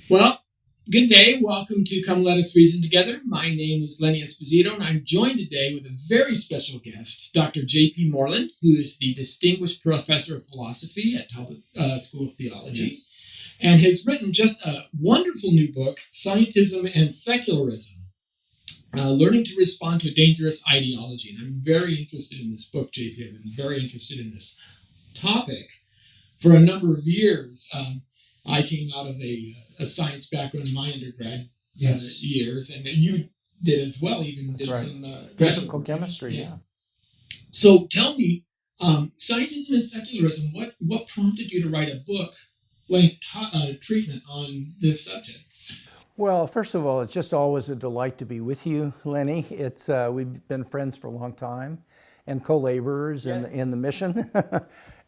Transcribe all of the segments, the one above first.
Well, good day. Welcome to Come Let Us Reason Together. My name is Lenny, and I'm joined today with a very special guest, Dr. J.P. Moreland, who is the Distinguished Professor of Philosophy at Talbot School of Theology, yes, and has written just a wonderful new book, Scientism and Secularism, Learning to Respond to a Dangerous Ideology. And I'm very interested in this book, JP. I've been very interested in this topic for a number of years. I came out of a science background in my undergrad years, and you did as well. Even did right. some physical chemistry. Yeah. So tell me, Scientism and Secularism. What prompted you to write a book-length treatment on this subject? Well, first of all, it's just always a delight to be with you, Lenny. It's we've been friends for a long time, and co-laborers in the mission.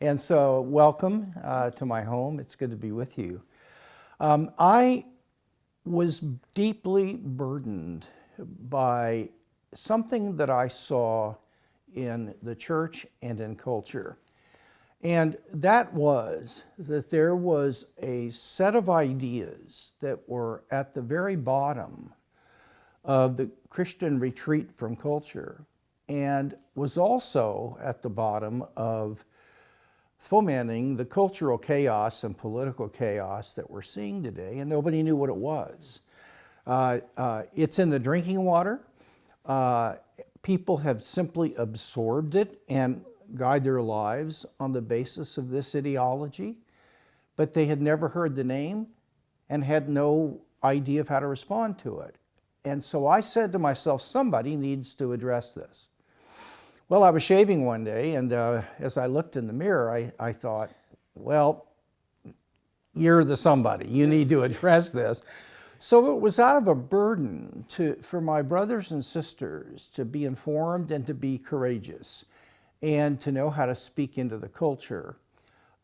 And so, welcome to my home. It's good to be with you. I was deeply burdened by something that I saw in the church and in culture. And that was that there was a set of ideas that were at the very bottom of the Christian retreat from culture, and was also at the bottom of fomenting the cultural chaos and political chaos that we're seeing today, and nobody knew what it was. It's in the drinking water. People have simply absorbed it and guide their lives on the basis of this ideology, but they had never heard the name and had no idea of how to respond to it. And so I said to myself, somebody needs to address this. Well, I was shaving one day, and as I looked in the mirror, I thought, well, you're the somebody. You need to address this. So it was out of a burden for my brothers and sisters to be informed and to be courageous, and to know how to speak into the culture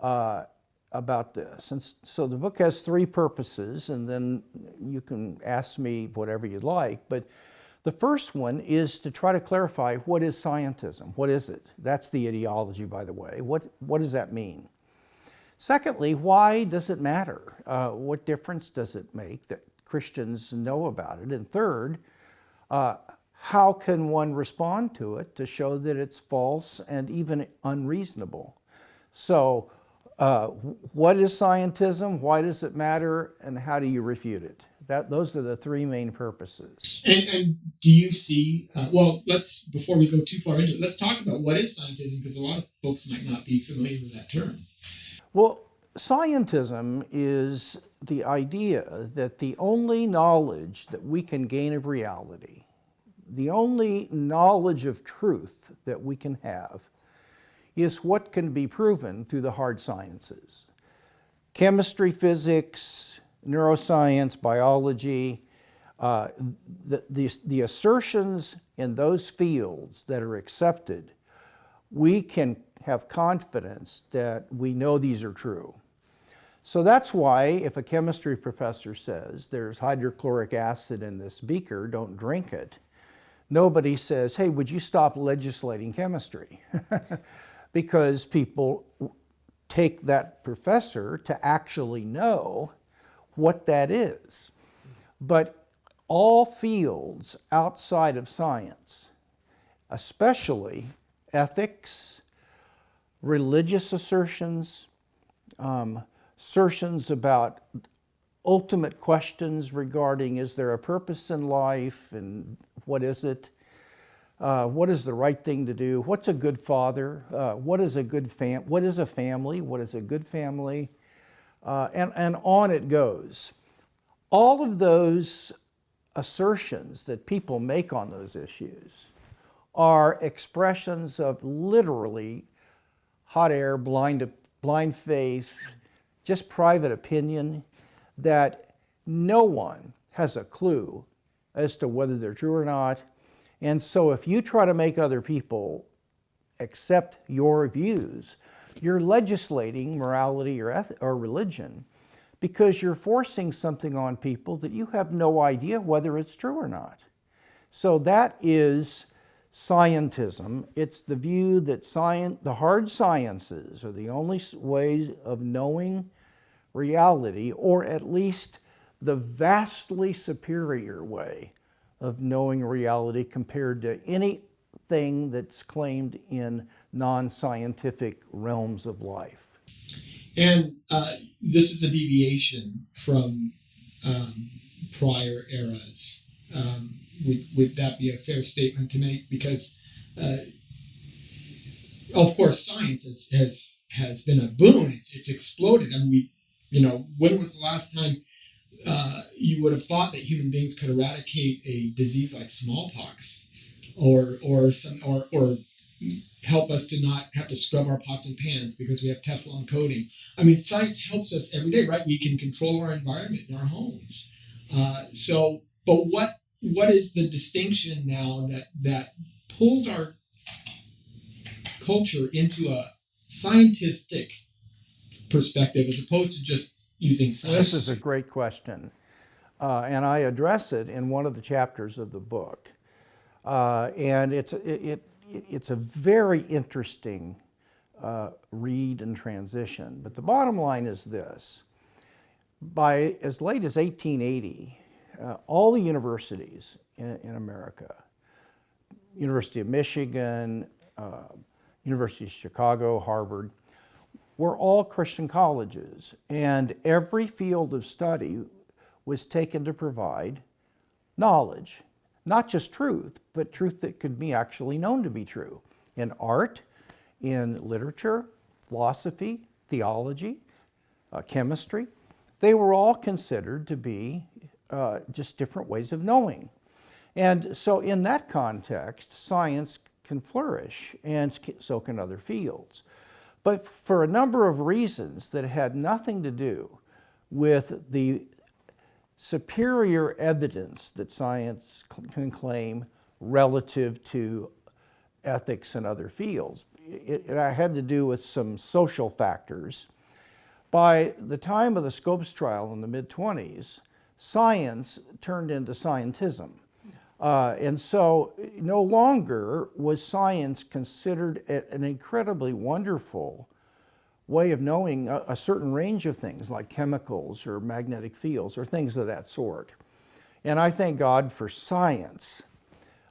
about this. And so the book has three purposes, and then you can ask me whatever you'd like. But the first one is to try to clarify, what is scientism? What is it? That's the ideology, by the way. What does that mean? Secondly, why does it matter? What difference does it make that Christians know about it? And third, how can one respond to it to show that it's false and even unreasonable? So what is scientism? Why does it matter? And how do you refute it? Those are the three main purposes. And do you see, before we go too far into it, let's talk about what is scientism, because a lot of folks might not be familiar with that term. Well, scientism is the idea that the only knowledge that we can gain of reality, the only knowledge of truth that we can have, is what can be proven through the hard sciences. Chemistry, physics, neuroscience, biology, the assertions in those fields that are accepted, we can have confidence that we know these are true. So that's why if a chemistry professor says there's hydrochloric acid in this beaker, don't drink it, nobody says, hey, would you stop legislating chemistry? Because people take that professor to actually know what that is. But all fields outside of science, especially ethics, religious assertions, assertions about ultimate questions regarding, is there a purpose in life, and what is it? What is the right thing to do? What's a good father? What is a good what is a family? What is a good family? And on it goes. All of those assertions that people make on those issues are expressions of literally hot air, blind faith, just private opinion, that no one has a clue as to whether they're true or not. And so if you try to make other people accept your views, you're legislating morality or religion, because you're forcing something on people that you have no idea whether it's true or not. So that is scientism. It's the view that the hard sciences are the only ways of knowing reality, or at least the vastly superior way of knowing reality compared to anything that's claimed in non-scientific realms of life. And this is a deviation from prior eras. Would that be a fair statement to make? Because, of course, science has been a boon. It's exploded. I mean, when was the last time you would have thought that human beings could eradicate a disease like smallpox, or help us to not have to scrub our pots and pans because we have Teflon coating? I mean, science helps us every day, right? We can control our environment in our homes. But what is the distinction now that pulls our culture into a scientific perspective as opposed to just using science? This is a great question, and I address it in one of the chapters of the book, and it's a very interesting read and transition. But the bottom line is this: by as late as 1880, all the universities in America, University of Michigan, University of Chicago, Harvard, were all Christian colleges, and every field of study was taken to provide knowledge, not just truth, but truth that could be actually known to be true in art, in literature, philosophy, theology, chemistry. They were all considered to be just different ways of knowing. And so in that context, science can flourish, and so can other fields. But for a number of reasons that had nothing to do with the superior evidence that science can claim relative to ethics and other fields, it had to do with some social factors. By the time of the Scopes trial in the mid-20s, science turned into scientism. And so no longer was science considered an incredibly wonderful way of knowing a certain range of things like chemicals or magnetic fields or things of that sort. And I thank God for science.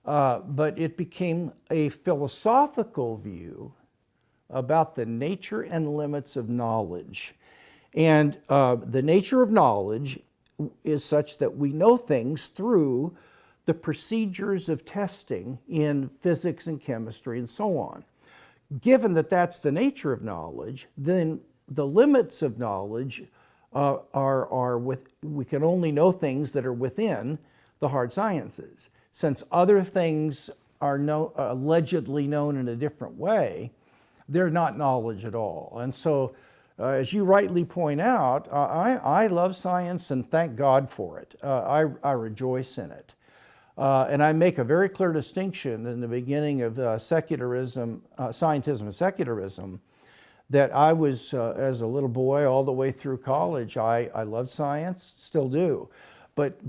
But it became a philosophical view about the nature and limits of knowledge. And the nature of knowledge is such that we know things through the procedures of testing in physics and chemistry and so on. Given that that's the nature of knowledge, then the limits of knowledge we can only know things that are within the hard sciences. Since other things are allegedly known in a different way, they're not knowledge at all. And so, as you rightly point out, I love science and thank God for it. I rejoice in it. And I make a very clear distinction in the beginning of secularism, Scientism and Secularism, that I was, as a little boy all the way through college, I loved science, still do. But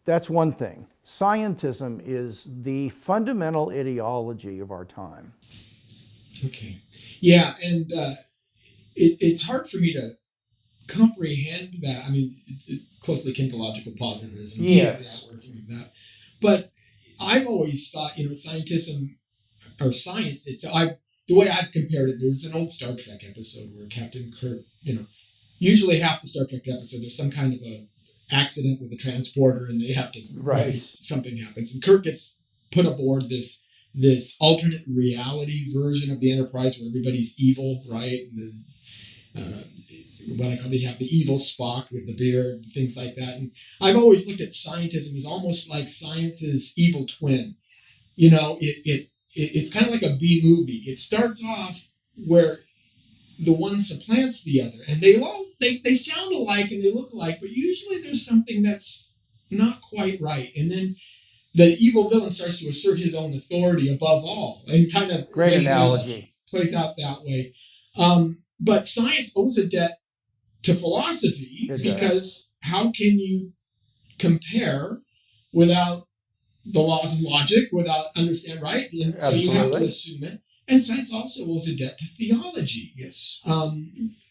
that's one thing. Scientism is the fundamental ideology of our time. Okay. Yeah, and it's hard for me to comprehend that. I mean, it's closely akin to logical positivism. Yes. Working with that. But I've always thought, scientism or science, the way I've compared it, there was an old Star Trek episode where Captain Kirk, usually half the Star Trek episode, there's some kind of a accident with a transporter and they have to, right. Something happens. And Kirk gets put aboard this alternate reality version of the Enterprise where everybody's evil, right? They have the evil Spock with the beard and things like that. And I've always looked at scientism as almost like science's evil twin. It's kind of like a B movie. It starts off where the one supplants the other, and they sound alike and they look alike, but usually there's something that's not quite right. And then the evil villain starts to assert his own authority above all, and kind of great analogy plays out that way. But science owes a debt to philosophy because how can you compare without the laws of logic, without understand, right? And so you have to assume it. And science also owes a debt to theology. Yes.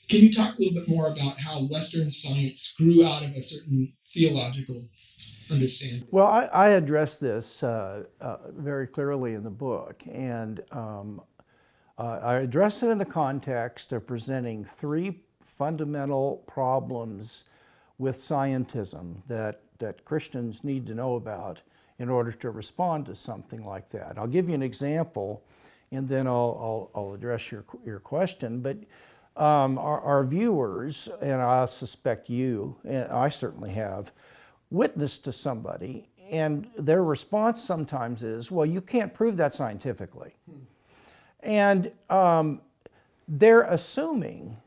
Can you talk a little bit more about how Western science grew out of a certain theological understanding? Well, I address this very clearly in the book, and I address it in the context of presenting three fundamental problems with scientism that Christians need to know about in order to respond to something like that. I'll give you an example, and then I'll address your question. But our viewers, and I suspect you, and I certainly have, witnessed to somebody, and their response sometimes is, well, you can't prove that scientifically. And they're assuming,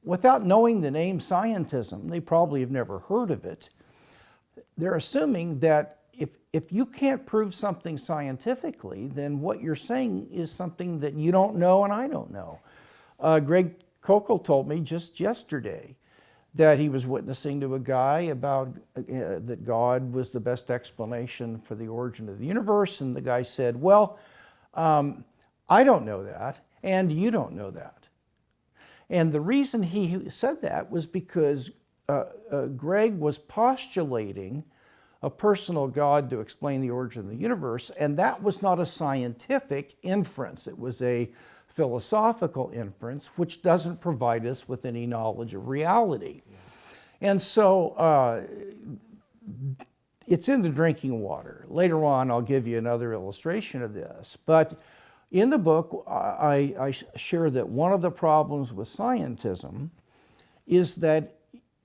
without knowing the name scientism, they probably have never heard of it, they're assuming that if you can't prove something scientifically, then what you're saying is something that you don't know and I don't know. Greg Kokel told me just yesterday that he was witnessing to a guy about that God was the best explanation for the origin of the universe, and the guy said, well, I don't know that, and you don't know that. And the reason he said that was because Greg was postulating a personal God to explain the origin of the universe, and that was not a scientific inference. It was a philosophical inference, which doesn't provide us with any knowledge of reality. And so it's in the drinking water. Later on, I'll give you another illustration of this. But in the book, I share that one of the problems with scientism is that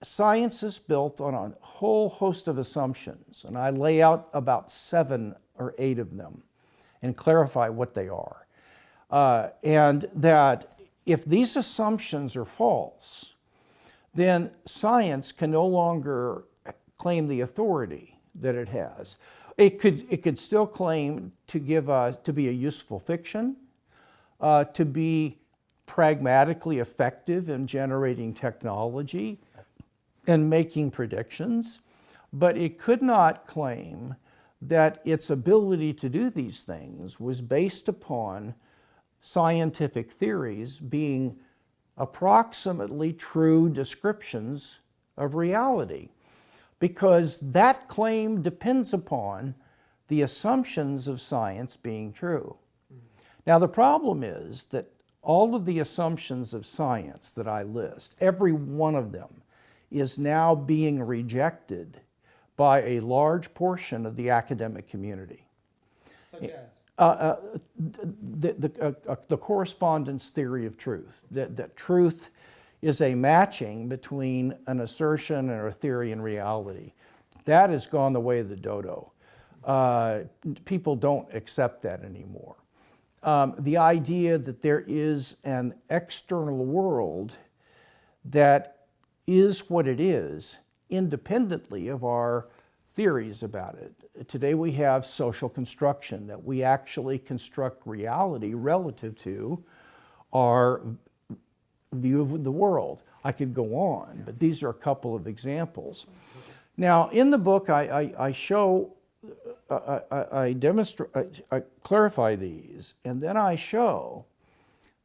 science is built on a whole host of assumptions, and I lay out about 7 or 8 of them and clarify what they are. And that if these assumptions are false, then science can no longer claim the authority that it has. It could still claim to be a useful fiction, to be pragmatically effective in generating technology and making predictions, but it could not claim that its ability to do these things was based upon scientific theories being approximately true descriptions of reality, because that claim depends upon the assumptions of science being true. Now, the problem is that all of the assumptions of science that I list, every one of them, is now being rejected by a large portion of the academic community. Such as? The correspondence theory of truth, that truth is a matching between an assertion or a theory and reality. That has gone the way of the dodo. People don't accept that anymore. The idea that there is an external world that is what it is, independently of our theories about it. Today we have social construction, that we actually construct reality relative to our view of the world. I could go on, but these are a couple of examples. Now, in the book, I show, I demonstrate, I clarify these, and then I show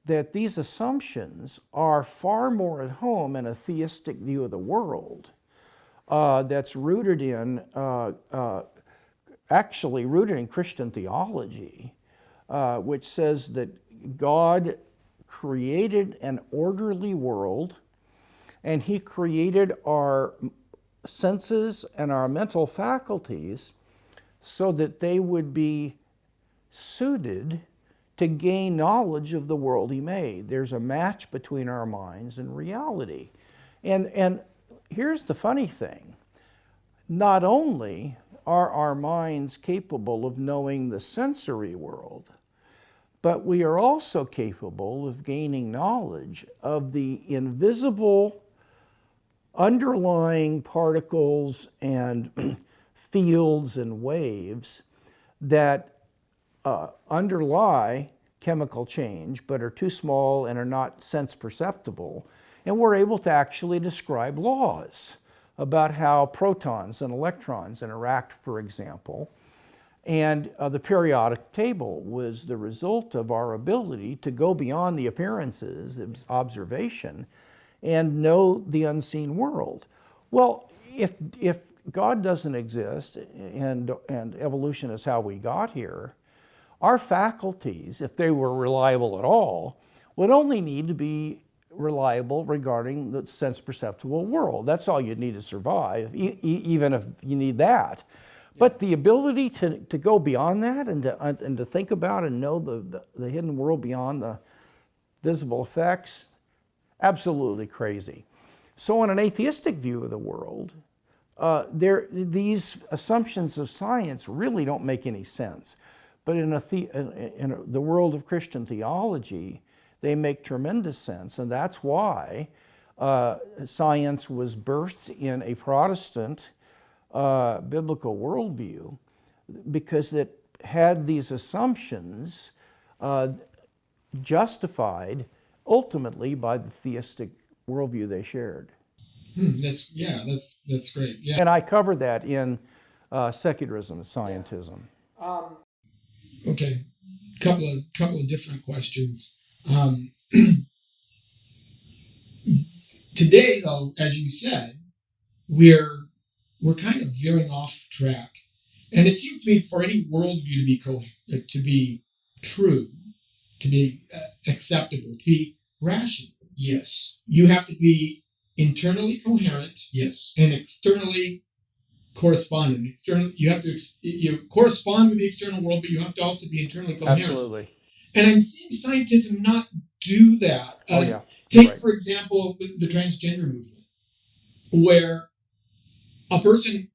that these assumptions are far more at home in a theistic view of the world that's rooted in, actually rooted in Christian theology, which says that God created an orderly world, and He created our senses and our mental faculties so that they would be suited to gain knowledge of the world He made. There's a match between our minds and reality. And here's the funny thing. Not only are our minds capable of knowing the sensory world, but we are also capable of gaining knowledge of the invisible underlying particles and fields and waves that underlie chemical change, but are too small and are not sense perceptible. And we're able to actually describe laws about how protons and electrons interact, for example. And the periodic table was the result of our ability to go beyond the appearances of observation and know the unseen world. Well, if God doesn't exist and evolution is how we got here, our faculties, if they were reliable at all, would only need to be reliable regarding the sense perceptible world. That's all you need to survive, even if you need that. But the ability to go beyond that and to think about and know the hidden world beyond the visible effects, absolutely crazy. So in an atheistic view of the world, these assumptions of science really don't make any sense. But in the world of Christian theology, they make tremendous sense, and that's why science was birthed in a Protestant biblical worldview, because it had these assumptions justified ultimately by the theistic worldview they shared. That's great. Yeah. And I covered that in Secularism and Scientism. Okay, couple of different questions. Today, though, as you said, we're kind of veering off track, and it seems to me for any worldview to be true, to be acceptable, to be rational. Yes. You have to be internally coherent. Yes. And externally correspondent. You have to you correspond with the external world, but you have to also be internally coherent. Absolutely. And I'm seeing scientism not do that. Take, right. For example, the transgender movement, where a person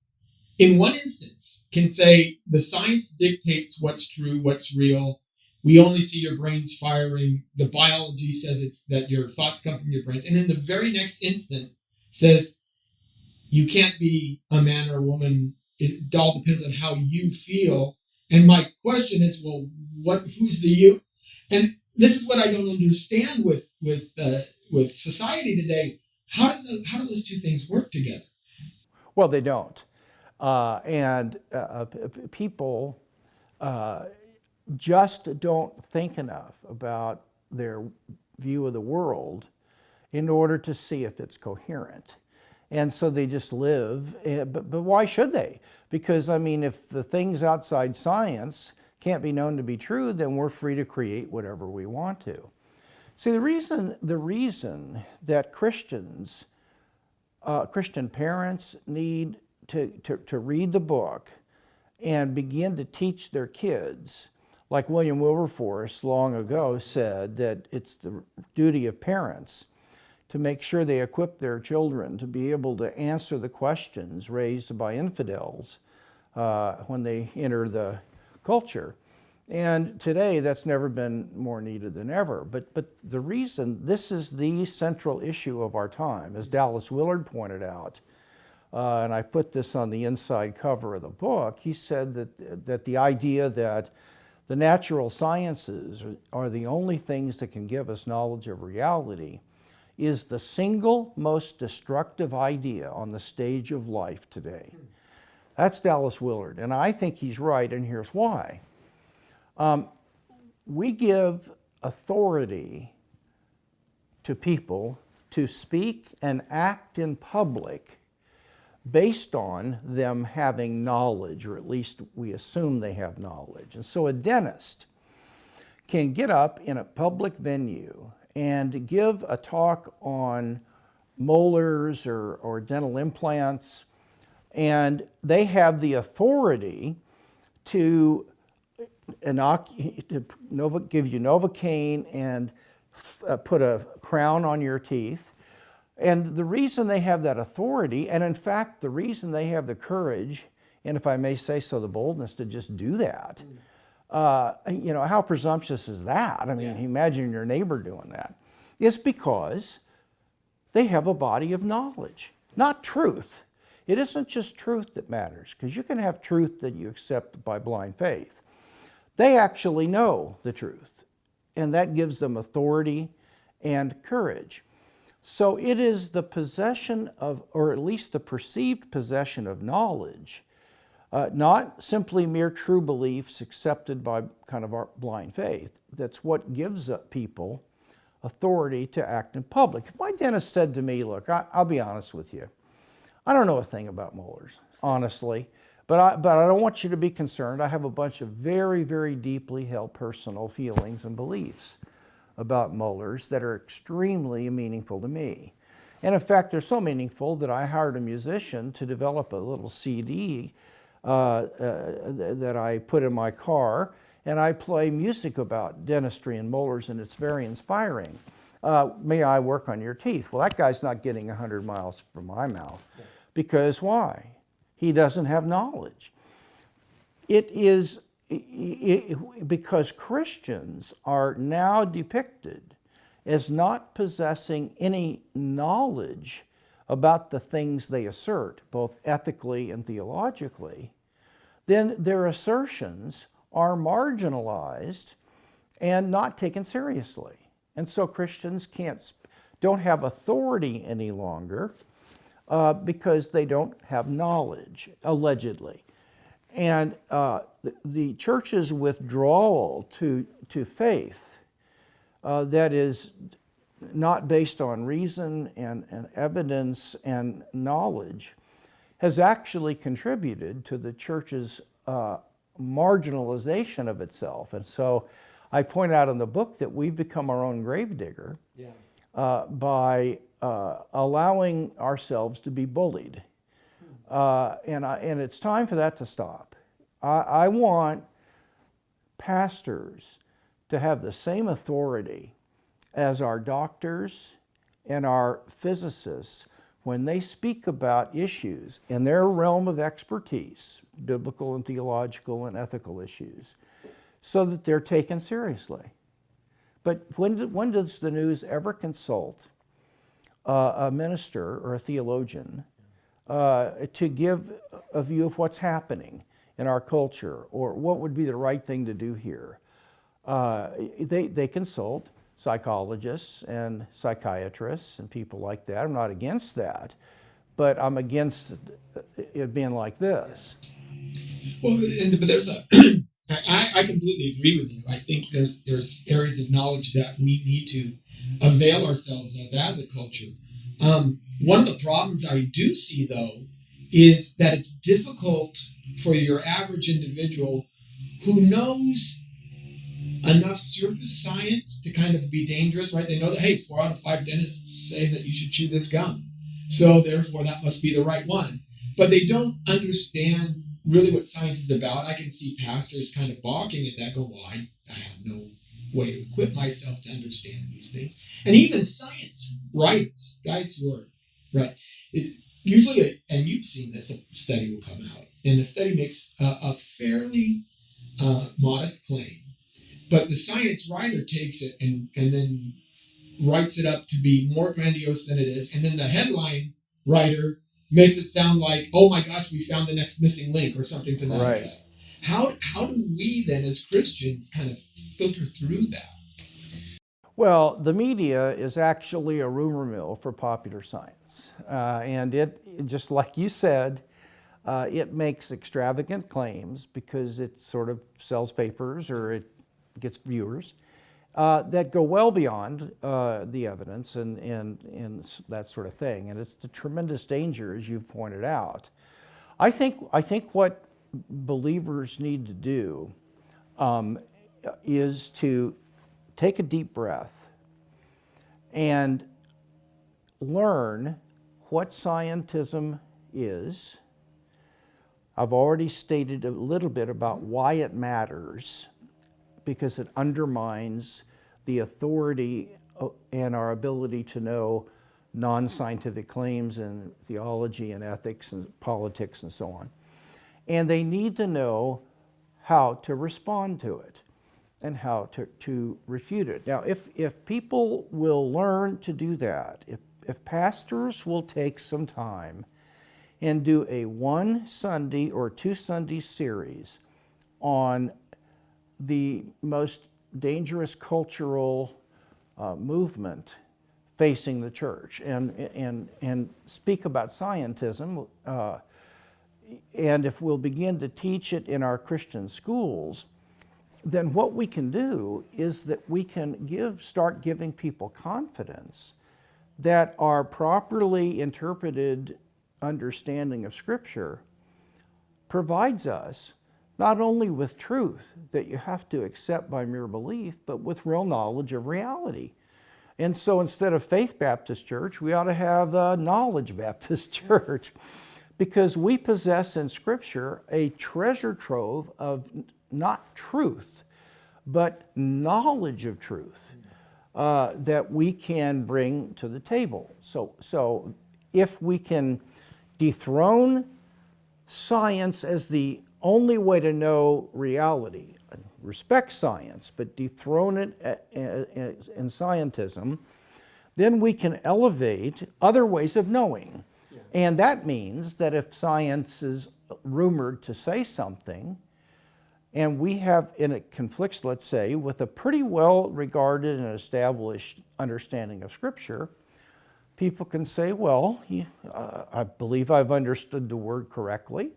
in one instance can say the science dictates what's true, what's real. We only see your brains firing. The biology says it's that your thoughts come from your brains. And in the very next instant says you can't be a man or a woman. It all depends on how you feel. And my question is, well, who's the you? And this is what I don't understand with society today. How do those two things work together? Well, they don't. People just don't think enough about their view of the world in order to see if it's coherent. And so they just live, but why should they? Because, I mean, if the things outside science can't be known to be true, then we're free to create whatever we want to. See, the reason that Christian parents need to read the book and begin to teach their kids, like William Wilberforce long ago said, that it's the duty of parents to make sure they equip their children to be able to answer the questions raised by infidels when they enter the culture. And today, that's never been more needed than ever. But the reason, this is the central issue of our time, as Dallas Willard pointed out, and I put this on the inside cover of the book. He said that the idea that the natural sciences are the only things that can give us knowledge of reality is the single most destructive idea on the stage of life today. That's Dallas Willard, and I think he's right, and here's why. We give authority to people to speak and act in public based on them having knowledge, or at least we assume they have knowledge. And so a dentist can get up in a public venue and give a talk on molars or dental implants, and they have the authority to give you Novocaine and put a crown on your teeth. And the reason they have that authority, and in fact the reason they have the courage, and if I may say so, the boldness to just do that, how presumptuous is that? I mean, imagine your neighbor doing that. It's because they have a body of knowledge, not truth. It isn't just truth that matters, because you can have truth that you accept by blind faith. They actually know the truth, and that gives them authority and courage. So it is the possession of, or at least the perceived possession of knowledge, not simply mere true beliefs accepted by kind of our blind faith. That's what gives people authority to act in public. If my dentist said to me, look, I'll be honest with you, I don't know a thing about molars, honestly, but I don't want you to be concerned. I have a bunch of very, very deeply held personal feelings and beliefs about molars that are extremely meaningful to me. And in fact, they're so meaningful that I hired a musician to develop a little CD that I put in my car, and I play music about dentistry and molars, and it's very inspiring. May I work on your teeth? Well, that guy's not getting 100 miles from my mouth. Because why? He doesn't have knowledge. It is because Christians are now depicted as not possessing any knowledge about the things they assert, both ethically and theologically, then their assertions are marginalized and not taken seriously. And so Christians don't have authority any longer because they don't have knowledge, allegedly. And the church's withdrawal to faith that is not based on reason and evidence and knowledge has actually contributed to the church's marginalization of itself. And so I point out in the book that we've become our own gravedigger by allowing ourselves to be bullied. And it's time for that to stop. I want pastors to have the same authority as our doctors and our physicists when they speak about issues in their realm of expertise, biblical and theological and ethical issues, so that they're taken seriously. But when does the news ever consult a minister or a theologian to give a view of what's happening in our culture or what would be the right thing to do here? They consult psychologists and psychiatrists and people like that. I'm not against that, but I'm against it being like this. Well, but there's I completely agree with you. I think there's areas of knowledge that we need to avail ourselves of as a culture. One of the problems I do see, though, is that it's difficult for your average individual who knows enough surface science to kind of be dangerous, right? They know that, hey, 4 out of 5 dentists say that you should chew this gum. So therefore, that must be the right one. But they don't understand really what science is about. I can see pastors kind of balking at that, go, well, I have no way to equip myself to understand these things. And even science writers, guys who are, right, usually, and you've seen this, a study will come out, and the study makes a fairly modest claim. But the science writer takes it and then writes it up to be more grandiose than it is. And then the headline writer makes it sound like, oh my gosh, we found the next missing link or something to that effect. How do we then as Christians kind of filter through that? Well, the media is actually a rumor mill for popular science. And it, just like you said, it makes extravagant claims because it sort of sells papers or it gets viewers that go well beyond the evidence and that sort of thing. And it's the tremendous danger, as you've pointed out. I think what believers need to do is to take a deep breath and learn what scientism is. I've already stated a little bit about why it matters, because it undermines the authority and our ability to know non-scientific claims in theology and ethics and politics and so on. And they need to know how to respond to it and how to refute it. Now, if people will learn to do that, if pastors will take some time and do a 1 Sunday or 2 Sunday series on the most dangerous cultural movement facing the church and speak about scientism, and if we'll begin to teach it in our Christian schools, then what we can do is that we can start giving people confidence that our properly interpreted understanding of Scripture provides us not only with truth that you have to accept by mere belief, but with real knowledge of reality. And so instead of Faith Baptist Church, we ought to have Knowledge Baptist Church, because we possess in Scripture a treasure trove of not truth, but knowledge of truth that we can bring to the table. So if we can dethrone science as the only way to know reality, respect science, but dethrone it in scientism, then we can elevate other ways of knowing. Yeah. And that means that if science is rumored to say something, and and it conflicts, let's say, with a pretty well regarded and established understanding of Scripture, people can say, well, I believe I've understood the Word correctly,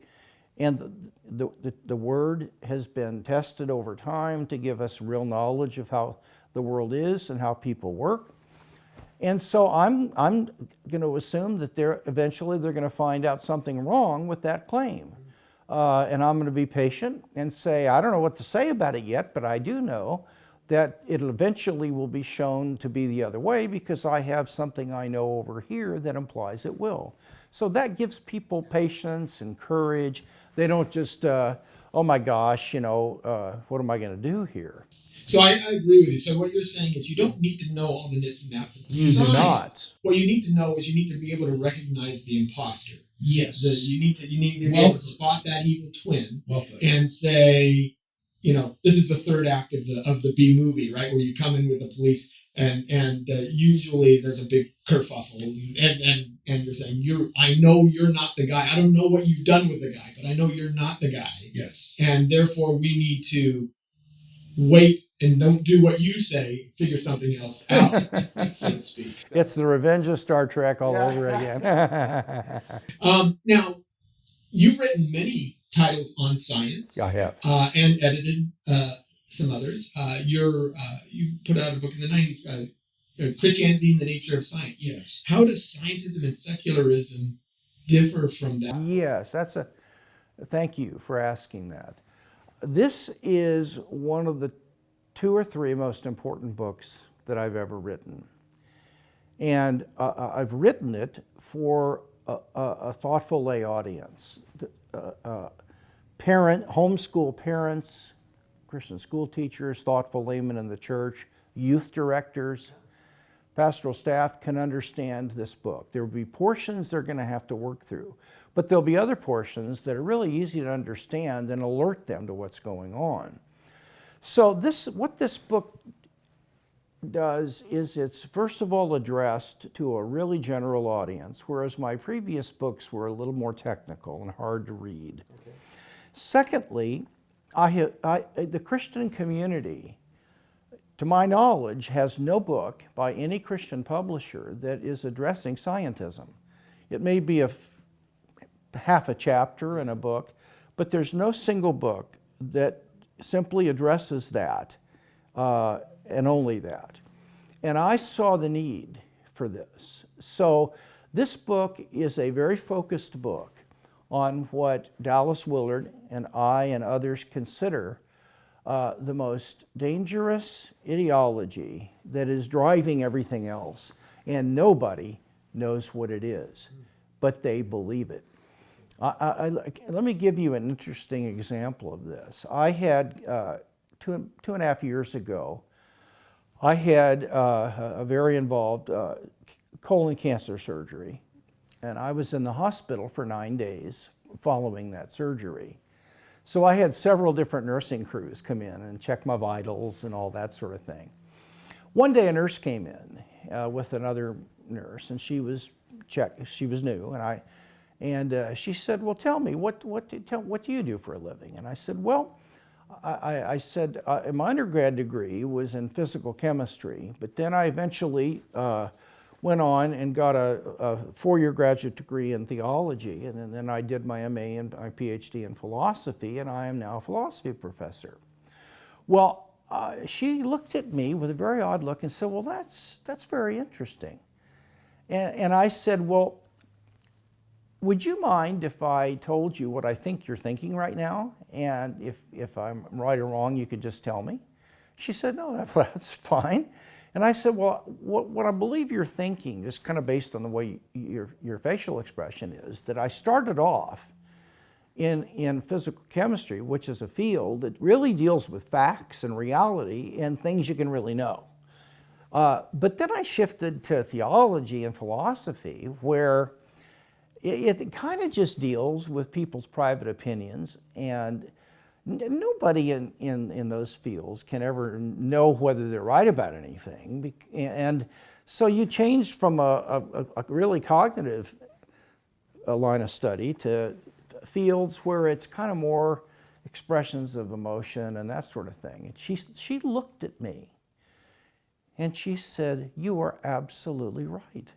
and the Word has been tested over time to give us real knowledge of how the world is and how people work. And so I'm going to assume that eventually they're going to find out something wrong with that claim. And I'm going to be patient and say, I don't know what to say about it yet, but I do know that it eventually will be shown to be the other way because I have something I know over here that implies it will. So that gives people patience and courage. They don't just, oh my gosh, what am I going to do here? So I agree with you. So what you're saying is you don't need to know all the nits and nats of the science. You do not. What you need to know is you need to be able to recognize the imposter. Yes. You need to be able to spot that evil twin and say, this is the third act of the B movie, right? Where you come in with the police and usually there's a big kerfuffle and you're saying I know you're not the guy. I don't know what you've done with the guy, but I know you're not the guy. Yes. And therefore we need to wait and don't do what you say, figure something else out, so to speak. So. It's the Revenge of Star Trek all over again. Now, you've written many titles on science. I have. And edited some others. You put out a book in the 90s, Christianity and the Nature of Science. Yes. How does scientism and secularism differ from that? Yes, thank you for asking that. This is one of the 2 or 3 most important books that I've ever written. And I've written it for a thoughtful lay audience. Homeschool parents, Christian school teachers, thoughtful laymen in the church, youth directors, pastoral staff can understand this book. There will be portions they're going to have to work through, but there'll be other portions that are really easy to understand and alert them to what's going on. So what this book does is it's first of all addressed to a really general audience, whereas my previous books were a little more technical and hard to read. Okay. Secondly, the Christian community, to my knowledge, has no book by any Christian publisher that is addressing scientism. It may be half a chapter in a book, but there's no single book that simply addresses that and only that. And I saw the need for this. So this book is a very focused book on what Dallas Willard and I and others consider the most dangerous ideology that is driving everything else. And nobody knows what it is, but they believe it. Let me give you an interesting example of this. I had, 2.5 years ago, I had a very involved colon cancer surgery, and I was in the hospital for 9 days following that surgery. So I had several different nursing crews come in and check my vitals and all that sort of thing. One day a nurse came in with another nurse, and she was new, and she said, well, tell me, what do you do for a living? And I said, well, I said, my undergrad degree was in physical chemistry, but then I eventually went on and got a 4-year graduate degree in theology, and then I did my MA and my PhD in philosophy, and I am now a philosophy professor. Well, she looked at me with a very odd look and said, well, that's very interesting. And I said, well, would you mind if I told you what I think you're thinking right now? And if I'm right or wrong, you could just tell me. She said, no, that's fine. And I said, well, what I believe you're thinking, just kind of based on the way your facial expression is, that I started off in physical chemistry, which is a field that really deals with facts and reality and things you can really know. But then I shifted to theology and philosophy, where it kind of just deals with people's private opinions, and nobody in those fields can ever know whether they're right about anything. And so you changed from a really cognitive line of study to fields where it's kind of more expressions of emotion and that sort of thing. And she looked at me and she said, you are absolutely right.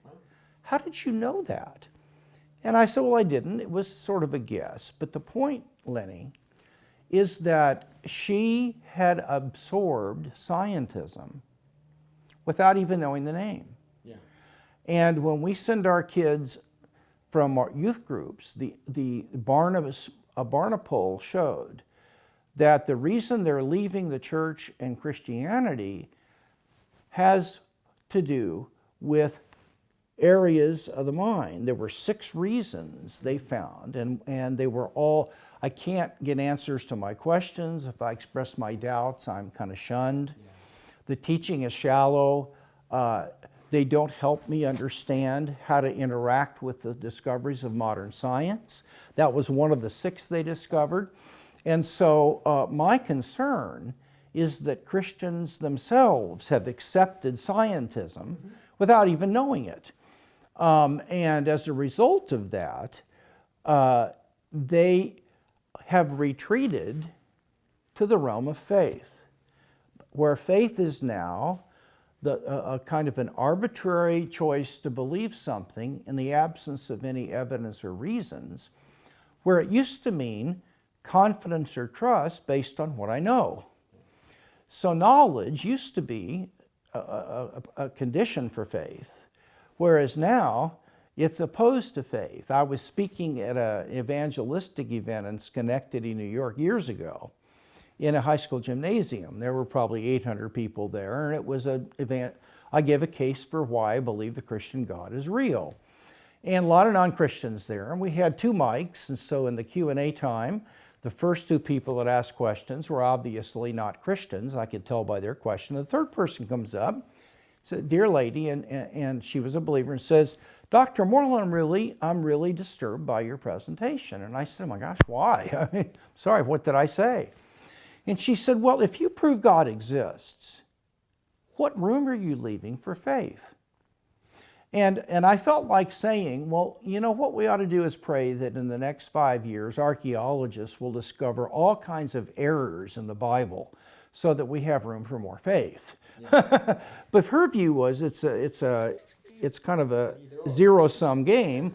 How did you know that? And I said, well, I didn't. It was sort of a guess. But the point, Lenny, is that she had absorbed scientism without even knowing the name. Yeah. And when we send our kids from our youth groups, a Barna poll showed that the reason they're leaving the church and Christianity has to do with areas of the mind. There were 6 reasons they found, and they were all, I can't get answers to my questions. If I express my doubts, I'm kind of shunned. Yeah. The teaching is shallow. They don't help me understand how to interact with the discoveries of modern science. That was one of the 6 they discovered. And so my concern is that Christians themselves have accepted scientism without even knowing it. And as a result of that, they have retreated to the realm of faith, where faith is now a kind of an arbitrary choice to believe something in the absence of any evidence or reasons, where it used to mean confidence or trust based on what I know. So knowledge used to be a condition for faith, whereas now it's opposed to faith. I was speaking at an evangelistic event in Schenectady, New York, years ago, in a high school gymnasium. There were probably 800 people there, and it was an event. I gave a case for why I believe the Christian God is real. And a lot of non-Christians there, and we had 2 mics, and so in the Q&A time, the first 2 people that asked questions were obviously not Christians. I could tell by their question. The third person comes up, it's a dear lady, and she was a believer, and says, Dr. Moreland, I'm really disturbed by your presentation. And I said, oh my gosh, why? I mean, sorry, what did I say? And she said, well, if you prove God exists, what room are you leaving for faith? And I felt like saying, well, you know, what we ought to do is pray that in the next 5 years, archaeologists will discover all kinds of errors in the Bible so that we have room for more faith. Yeah. But her view was it's kind of a zero-sum game.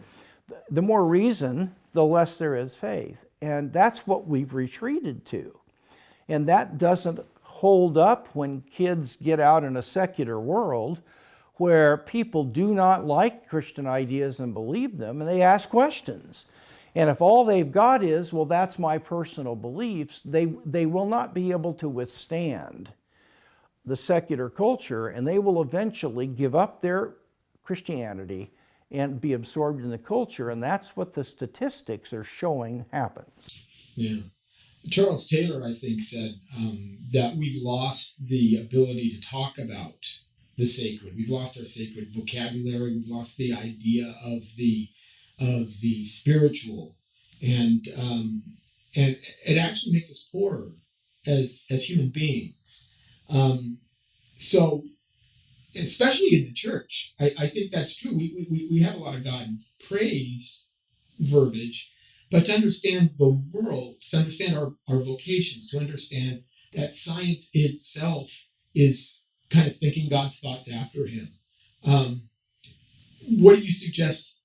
The more reason, the less there is faith. And that's what we've retreated to. And that doesn't hold up when kids get out in a secular world where people do not like Christian ideas and believe them, and they ask questions. And if all they've got is, well, that's my personal beliefs, they will not be able to withstand the secular culture, and they will eventually give up their Christianity and be absorbed in the culture, and that's what the statistics are showing happens. Yeah. Charles Taylor, I think, said that we've lost the ability to talk about the sacred. We've lost our sacred vocabulary. We've lost the idea of the spiritual, and it actually makes us poorer as human beings. So, especially in the church, I think that's true. We have a lot of God praise verbiage. But to understand the world, to understand our vocations, to understand that science itself is kind of thinking God's thoughts after him. What do you suggest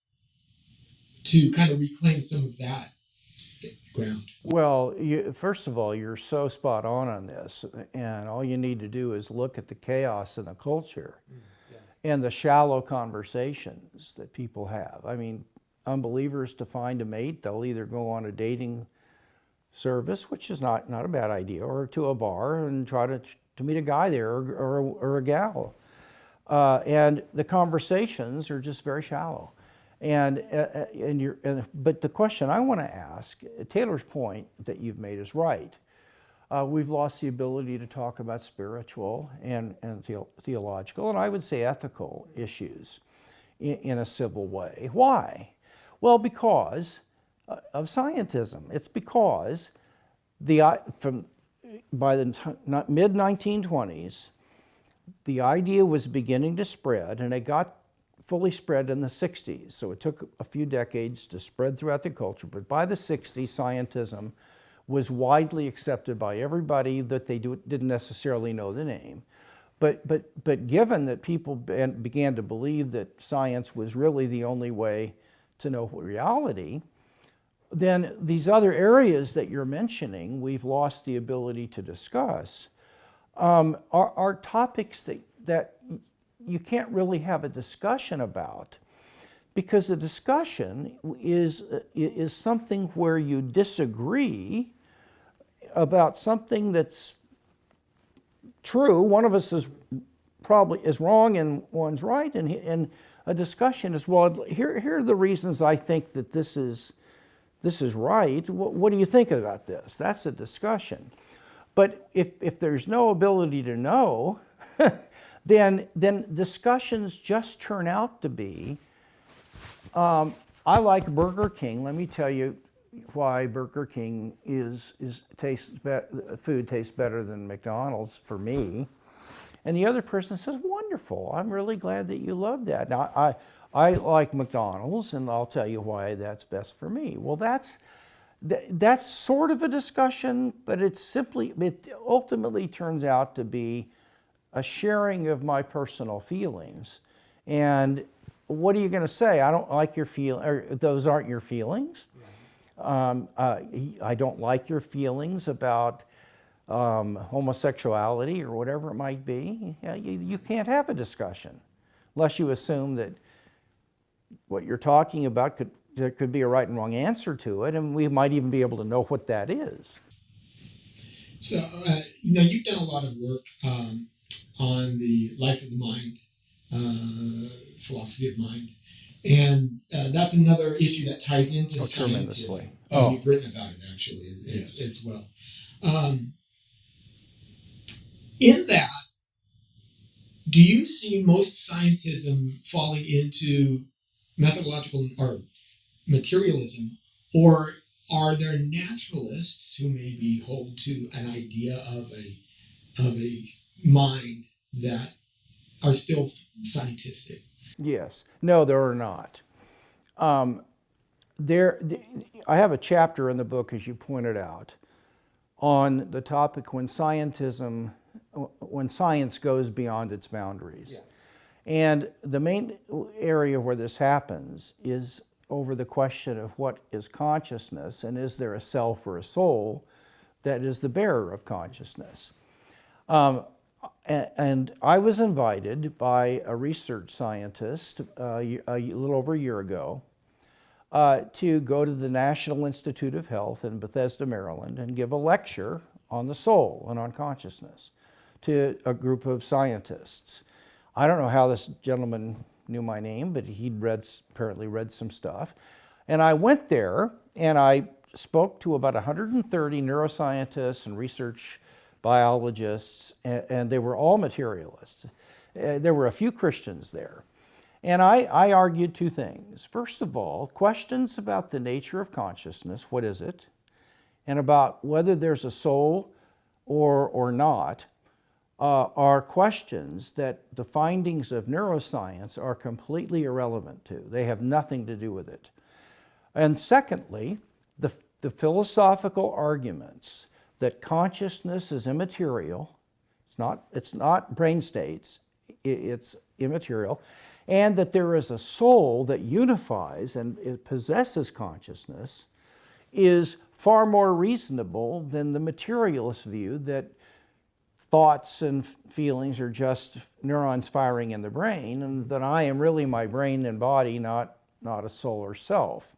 to kind of reclaim some of that? ground? Well, first of all, you're so spot on this, and all you need to do is look at the chaos in the culture and the shallow conversations that people have. I mean, unbelievers to find a mate, they'll either go on a dating service, which is not a bad idea, or to a bar and try to meet a guy there or a gal. And the conversations are just very shallow. But the question I want to ask, Taylor's point that you've made is right. We've lost the ability to talk about spiritual and theological, and I would say ethical issues in a civil way. Why? Well, because of scientism. It's because by the mid-1920s, the idea was beginning to spread, and it got fully spread in the 60s. So it took a few decades to spread throughout the culture, but by the 60s, scientism was widely accepted by everybody that they didn't necessarily know the name. But given that people began to believe that science was really the only way to know reality, then these other areas that you're mentioning, we've lost the ability to discuss, are topics that you can't really have a discussion about, because a discussion is something where you disagree about something that's true. One of us is wrong and one's right, and a discussion is, well, here are the reasons I think that this is right. What do you think about this? That's a discussion. But if there's no ability to know, then discussions just turn out to be, I like Burger King. Let me tell you why Burger King food tastes better than McDonald's for me. And the other person says, wonderful, I'm really glad that you love that. Now, I like McDonald's, and I'll tell you why that's best for me. Well, that's sort of a discussion, but it ultimately turns out to be a sharing of my personal feelings. And what are you going to say? I don't like your those aren't your feelings. I don't like your feelings about homosexuality or whatever it might be. You can't have a discussion unless you assume that what you're talking about there could be a right and wrong answer to it, and we might even be able to know what that is. So, you've done a lot of work on the life of the mind, philosophy of mind, and that's another issue that ties into scientism. Tremendously. You've written about it actually as well. In that, do you see most scientism falling into methodological or materialism, or are there naturalists who maybe hold to an idea of a mind that are still scientistic? Yes. No, there are not. I have a chapter in the book, as you pointed out, on the topic when science goes beyond its boundaries. Yeah. And the main area where this happens is over the question of what is consciousness, and is there a self or a soul that is the bearer of consciousness. And I was invited by a research scientist a little over a year ago to go to the National Institute of Health in Bethesda, Maryland, and give a lecture on the soul and on consciousness to a group of scientists. I don't know how this gentleman knew my name, but he'd apparently read some stuff. And I went there and I spoke to about 130 neuroscientists and research biologists, and they were all materialists. There were a few Christians there. And I argued two things. First of all, questions about the nature of consciousness, what is it, and about whether there's a soul or not, are questions that the findings of neuroscience are completely irrelevant to. They have nothing to do with it. And secondly, the philosophical arguments that consciousness is immaterial, it's not brain states, it's immaterial, and that there is a soul that unifies and it possesses consciousness, is far more reasonable than the materialist view that thoughts and feelings are just neurons firing in the brain, and that I am really my brain and body, not a soul or self.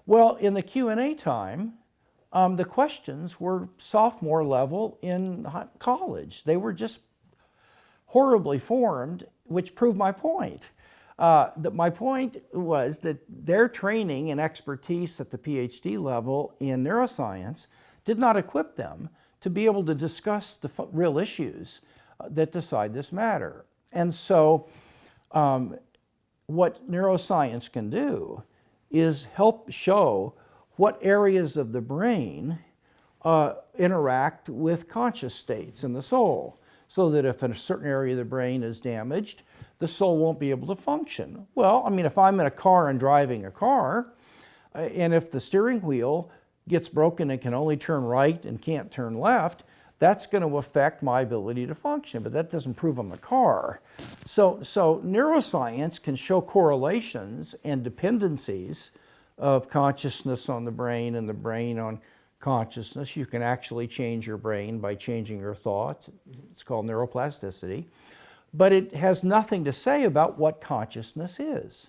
Well, in the Q&A time, the questions were sophomore level in college. They were just horribly formed, which proved my point. My point was that their training and expertise at the PhD level in neuroscience did not equip them to be able to discuss the real issues that decide this matter. And so what neuroscience can do is help show what areas of the brain interact with conscious states in the soul, so that if a certain area of the brain is damaged, the soul won't be able to function. Well, I mean, if I'm in a car and driving a car, and if the steering wheel gets broken and can only turn right and can't turn left, that's going to affect my ability to function, but that doesn't prove I'm a car. So neuroscience can show correlations and dependencies of consciousness on the brain and the brain on consciousness. You can actually change your brain by changing your thoughts. It's called neuroplasticity. But it has nothing to say about what consciousness is.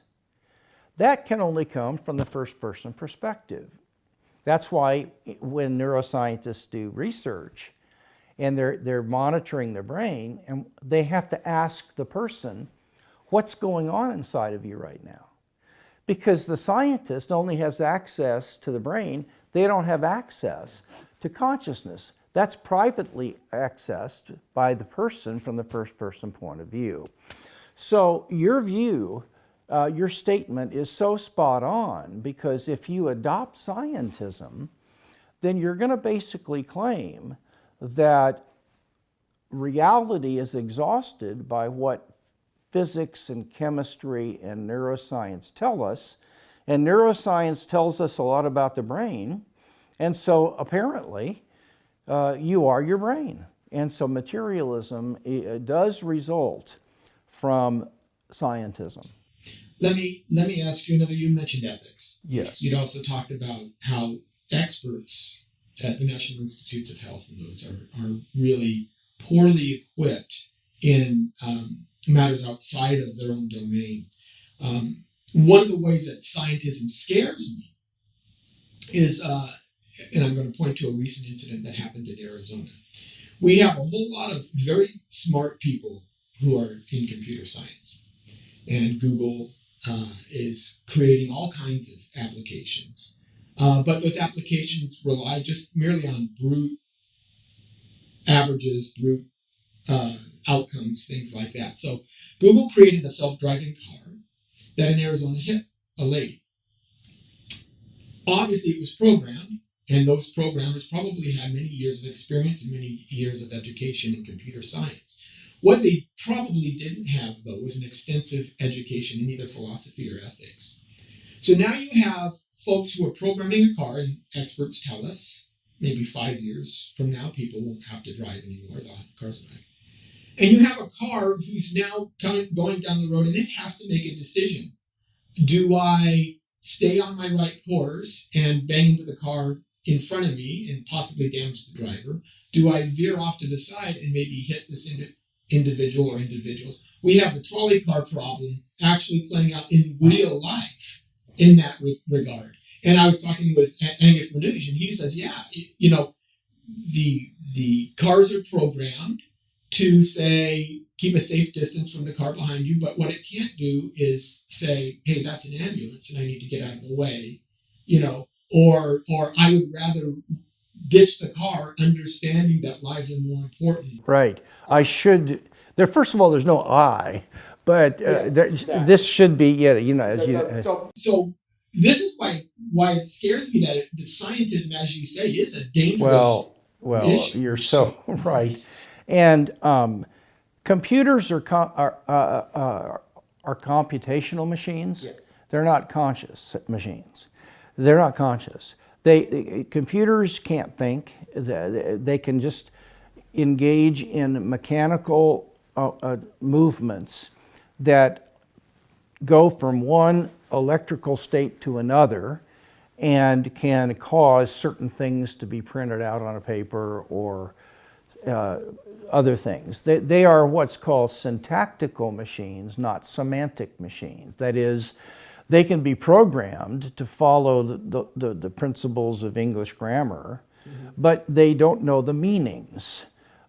That can only come from the first-person perspective. That's why when neuroscientists do research and they're monitoring the brain, and they have to ask the person, what's going on inside of you right now? Because the scientist only has access to the brain, they don't have access to consciousness. That's privately accessed by the person from the first-person point of view. So your view, your statement is so spot on, because if you adopt scientism, then you're going to basically claim that reality is exhausted by what physics and chemistry and neuroscience tell us. And neuroscience tells us a lot about the brain. And so apparently, you are your brain. And so materialism does result from scientism. Let me ask you another. You mentioned ethics. Yes. You'd also talked about how experts at the National Institutes of Health and those are really poorly equipped in matters outside of their own domain. One of the ways that scientism scares me is, and I'm going to point to a recent incident that happened in Arizona. We have a whole lot of very smart people who are in computer science, and Google is creating all kinds of applications. But those applications rely just merely on brute averages, brute outcomes, things like that. So Google created a self-driving car that in Arizona hit a lady. Obviously, it was programmed, and those programmers probably had many years of experience and many years of education in computer science. What they probably didn't have, though, was an extensive education in either philosophy or ethics. So now you have folks who are programming a car, and experts tell us maybe 5 years from now, people won't have to drive anymore. They'll have the cars drive. And you have a car who's now going down the road, and it has to make a decision. Do I stay on my right course and bang into the car in front of me and possibly damage the driver? Do I veer off to the side and maybe hit this individual or individuals? We have the trolley car problem actually playing out in real life in that regard. And I was talking with Angus Manouche, and he says, yeah, the cars are programmed to say, keep a safe distance from the car behind you, but what it can't do is say, hey, that's an ambulance and I need to get out of the way, or I would rather ditch the car, understanding that lives are more important. Right. I should, first of all, there's no I, but Yes, exactly. This should be, So this is why it scares me that the scientism, as you say, is a dangerous issue. You're so right. And computers are computational machines. Yes. They're not conscious machines. They're not conscious. Computers can't think. They can just engage in mechanical movements that go from one electrical state to another, and can cause certain things to be printed out on a paper or other things. They are what's called syntactical machines, not semantic machines. That is, they can be programmed to follow the principles of English grammar, but they don't know the meanings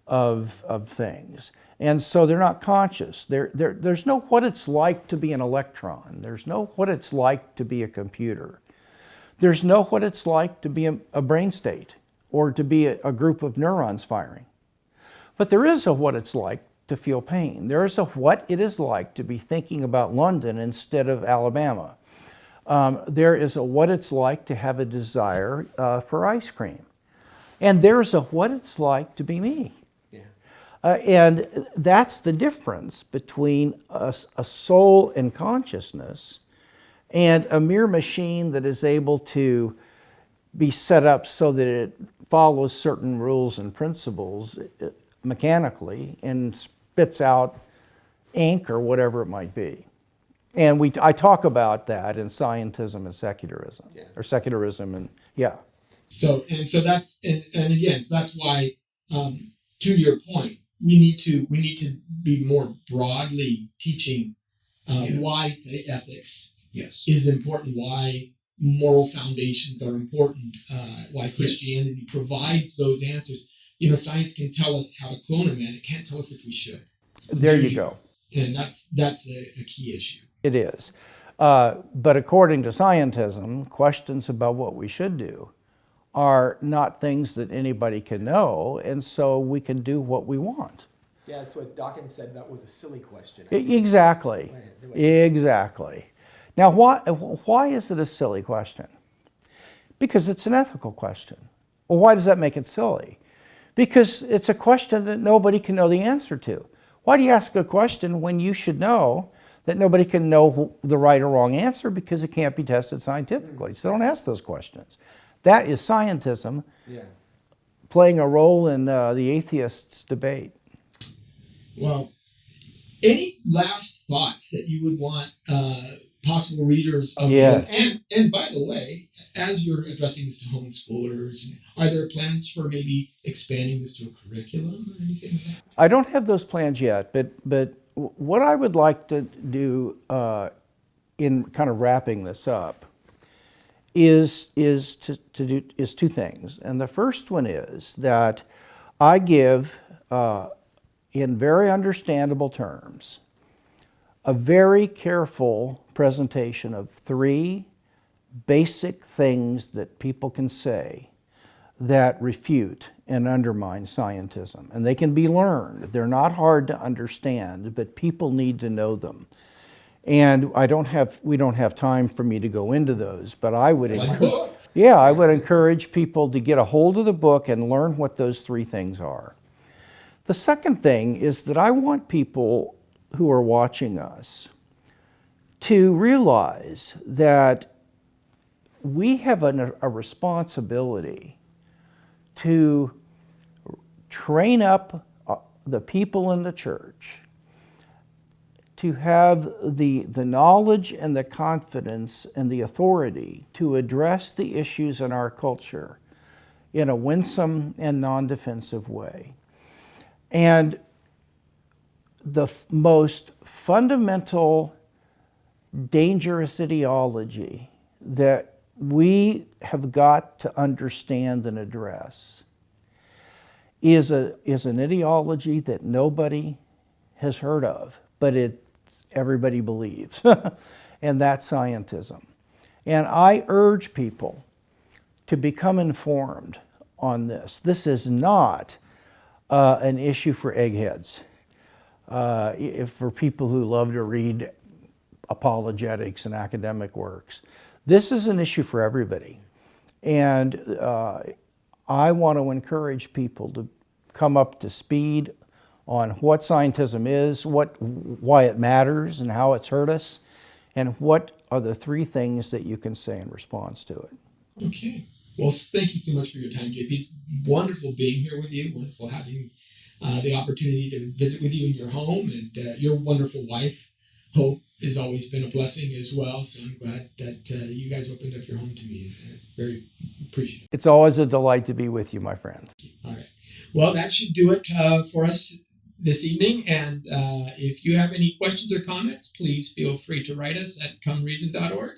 of things. And so they're not conscious. There's no what it's like to be an electron. There's no what it's like to be a computer. There's no what it's like to be a brain state or to be a group of neurons firing. But there is a what it's like to feel pain. There is a what it is like to be thinking about London instead of Alabama. There is a what it's like to have a desire for ice cream. And there's a what it's like to be me. Yeah. And that's the difference between a soul and consciousness and a mere machine that is able to be set up so that it follows certain rules and principles mechanically and spits out ink or whatever it might be. And I talk about that in Scientism and Secularism, or Secularism, and yeah. So that's again, that's why, to your point, we need to be more broadly teaching why, say, ethics is important, why moral foundations are important, why Christianity provides those answers. Science can tell us how to clone a man. It can't tell us if we should. There you go. And that's a key issue. It is. But according to scientism, questions about what we should do are not things that anybody can know, and so we can do what we want. Yeah, that's what Dawkins said. That was a silly question. Exactly. Exactly. Now, why is it a silly question? Because it's an ethical question. Well, why does that make it silly? Because it's a question that nobody can know the answer to. Why do you ask a question when you should know that nobody can know the right or wrong answer because it can't be tested scientifically? So don't ask those questions. That is scientism playing a role in the atheists' debate. Well, any last thoughts that you would want possible readers of the book? And by the way, as you're addressing this to homeschoolers, are there plans for maybe expanding this to a curriculum or anything like that? I don't have those plans yet, but what I would like to do in kind of wrapping this up is two things. And the first one is that I give, in very understandable terms, a very careful presentation of three basic things that people can say that refute and undermine scientism. And they can be learned. They're not hard to understand, but people need to know them. And we don't have time for me to go into those, but I would encourage people to get a hold of the book and learn what those three things are. The second thing is that I want people who are watching us to realize that we have a responsibility to train up the people in the church to have the knowledge and the confidence and the authority to address the issues in our culture in a winsome and non-defensive way. And the most fundamental dangerous ideology that we have got to understand and address is an ideology that nobody has heard of, but everybody believes, and that's scientism. And I urge people to become informed on this. This is not an issue for eggheads, for people who love to read apologetics and academic works. This is an issue for everybody. And I want to encourage people to come up to speed on what scientism is, why it matters and how it's hurt us, and what are the three things that you can say in response to it. Okay. Well, thank you so much for your time, JP. It's wonderful being here with you, wonderful having the opportunity to visit with you in your home, and your wonderful wife, Hope. has always been a blessing as well. So I'm glad that you guys opened up your home to me. It's very appreciative. It's always a delight to be with you, my friend. All right. Well, that should do it for us this evening. And if you have any questions or comments, please feel free to write us at comereason.org.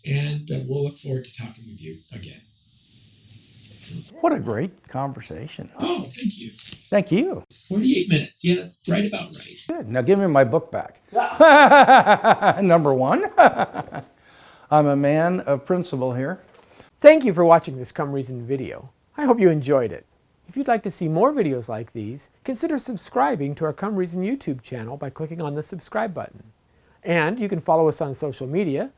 And we'll look forward to talking with you again. What a great conversation. Oh, thank you. Thank you. 48 minutes. Yeah, that's right about right. Good. Now give me my book back. Number one. I'm a man of principle here. Thank you for watching this Come Reason video. I hope you enjoyed it. If you'd like to see more videos like these, consider subscribing to our Come Reason YouTube channel by clicking on the subscribe button. And you can follow us on social media.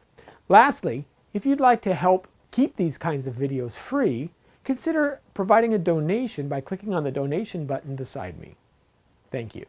Lastly, if you'd like to help keep these kinds of videos free, consider providing a donation by clicking on the donation button beside me. Thank you.